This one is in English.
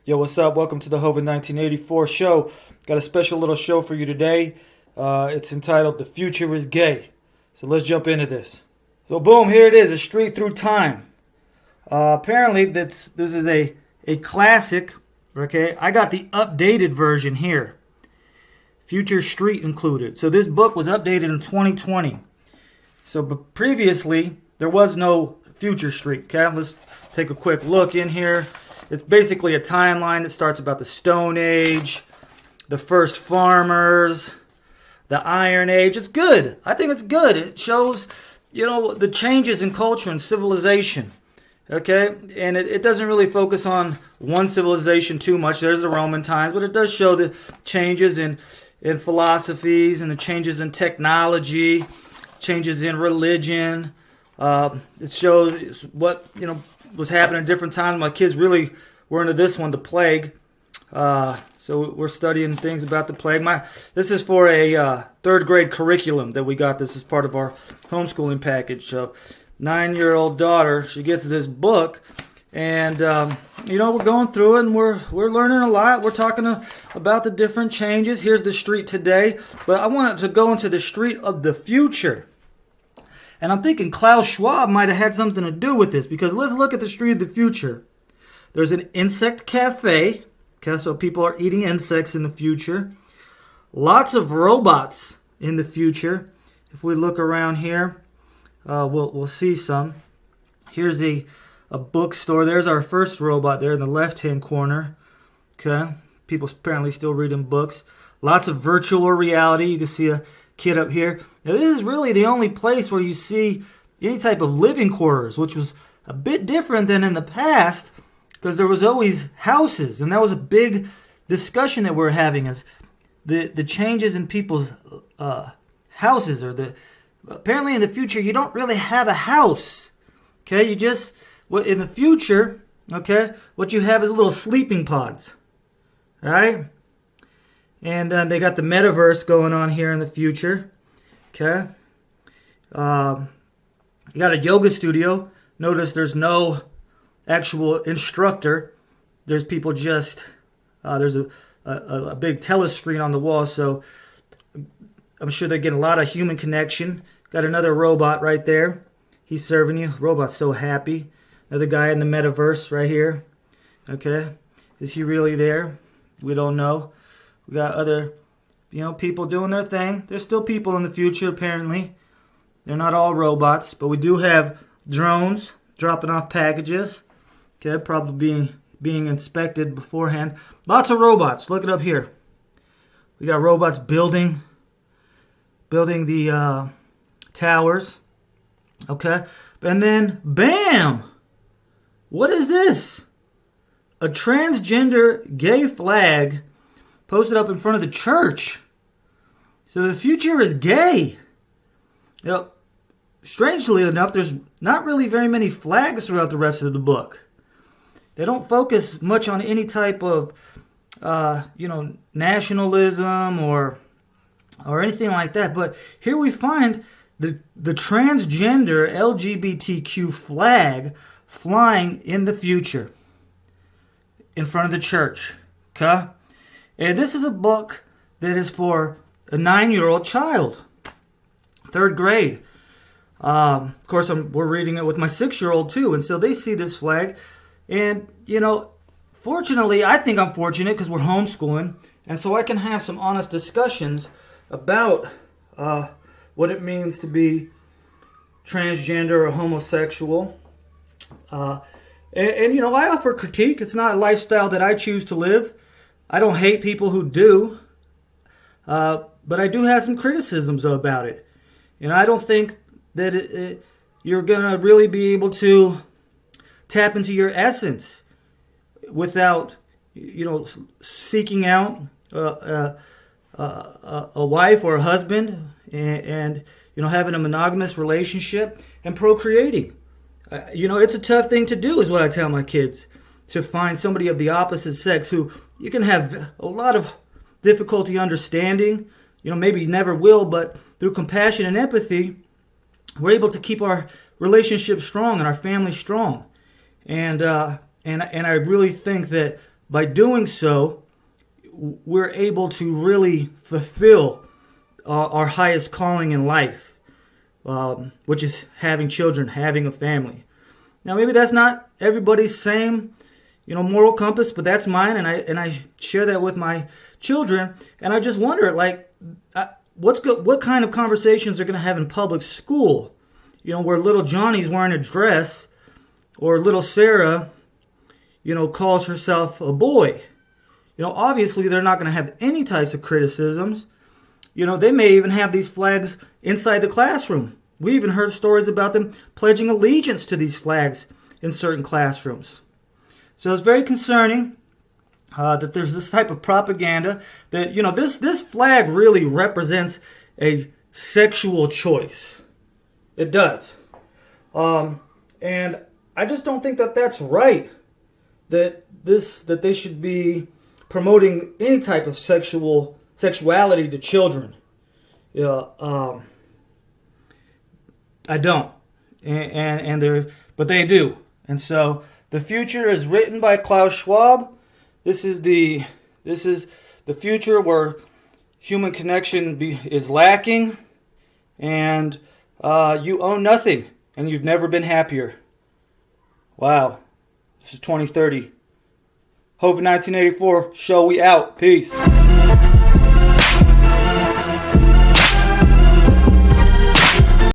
Yo, what's up? Welcome to the Hoven 1984 show. Got a special little show for you today. It's entitled The Future is Gay. So let's jump into this. So boom, here it is, A Street Through Time. Apparently this is a classic, okay? I got the updated version here. Future Street included. So this book was updated in 2020. So but previously, there was no Future Street, okay? Let's take a quick look in here. It's basically a timeline that starts about the Stone Age, the first farmers, the Iron Age. It's good. I think it's good. It shows, the changes in culture and civilization. Okay? And it doesn't really focus on one civilization too much. There's the Roman times, but it does show the changes in philosophies and the changes in technology, changes in religion. It shows what, was happening at different times. My kids really were into this one, the plague. So we're studying things about the plague. This is for a third grade curriculum that we got. This is part of our homeschooling package. So 9-year-old daughter, she gets this book, and we're going through it, and we're learning a lot. We're talking about the different changes. Here's the street today, but I wanted to go into the street of the future. And I'm thinking Klaus Schwab might have had something to do with this, because let's look at the street of the future. There's an insect cafe, okay, so people are eating insects in the future. Lots of robots in the future. If we look around here, we'll see some. Here's a bookstore. There's our first robot there in the left-hand corner. Okay, people apparently still reading books. Lots of virtual reality. You can see a kid up here. Now, this is really the only place where you see any type of living quarters, which was a bit different than in the past, because there was always houses, and that was a big discussion that we're having, is the changes in people's houses, or apparently in the future you don't really have a house. Okay, in the future, okay, what you have is little sleeping pods. All right? And they got the metaverse going on here in the future. Okay. You got a yoga studio. Notice there's no actual instructor. There's people just, there's a big telescreen on the wall. So I'm sure they're getting a lot of human connection. Got another robot right there. He's serving you. Robot's so happy. Another guy in the metaverse right here. Okay. Is he really there? We don't know. We got other, people doing their thing. There's still people in the future, apparently. They're not all robots, but we do have drones dropping off packages. Okay, probably being inspected beforehand. Lots of robots. Look it up here. We got robots building the towers. Okay, and then bam! What is this? A transgender gay flag posted up in front of the church. So the future is gay. Strangely enough, there's not really very many flags throughout the rest of the book. They don't focus much on any type of, nationalism or anything like that. But here we find the transgender LGBTQ flag flying in the future in front of the church. Okay? And this is a book that is for a 9-year-old child, third grade. Of course, we're reading it with my 6-year-old too, and so they see this flag. And, fortunately, I think I'm fortunate because we're homeschooling, and so I can have some honest discussions about what it means to be transgender or homosexual. I offer critique. It's not a lifestyle that I choose to live. I don't hate people who do, but I do have some criticisms about it. I don't think that you're going to really be able to tap into your essence without, seeking out a wife or a husband and having a monogamous relationship and procreating. It's a tough thing to do, is what I tell my kids, to find somebody of the opposite sex who you can have a lot of difficulty understanding. Maybe you never will, but through compassion and empathy, we're able to keep our relationship strong and our family strong. And I really think that by doing so, we're able to really fulfill our highest calling in life, which is having children, having a family. Now, maybe that's not everybody's same, moral compass, but that's mine, and I share that with my children. And I just wonder, what kind of conversations they're going to have in public school, where little Johnny's wearing a dress, or little Sarah, calls herself a boy. Obviously they're not going to have any types of criticisms. They may even have these flags inside the classroom. We even heard stories about them pledging allegiance to these flags in certain classrooms. So it's very concerning that there's this type of propaganda that, this flag really represents a sexual choice. It does. And I just don't think that that's right. That they should be promoting any type of sexuality to children. I don't, but they do. And so the future is written by Klaus Schwab. This is the future where human connection is lacking, and you own nothing, and you've never been happier. Wow, this is 2030. Hope 1984 show, we out. Peace.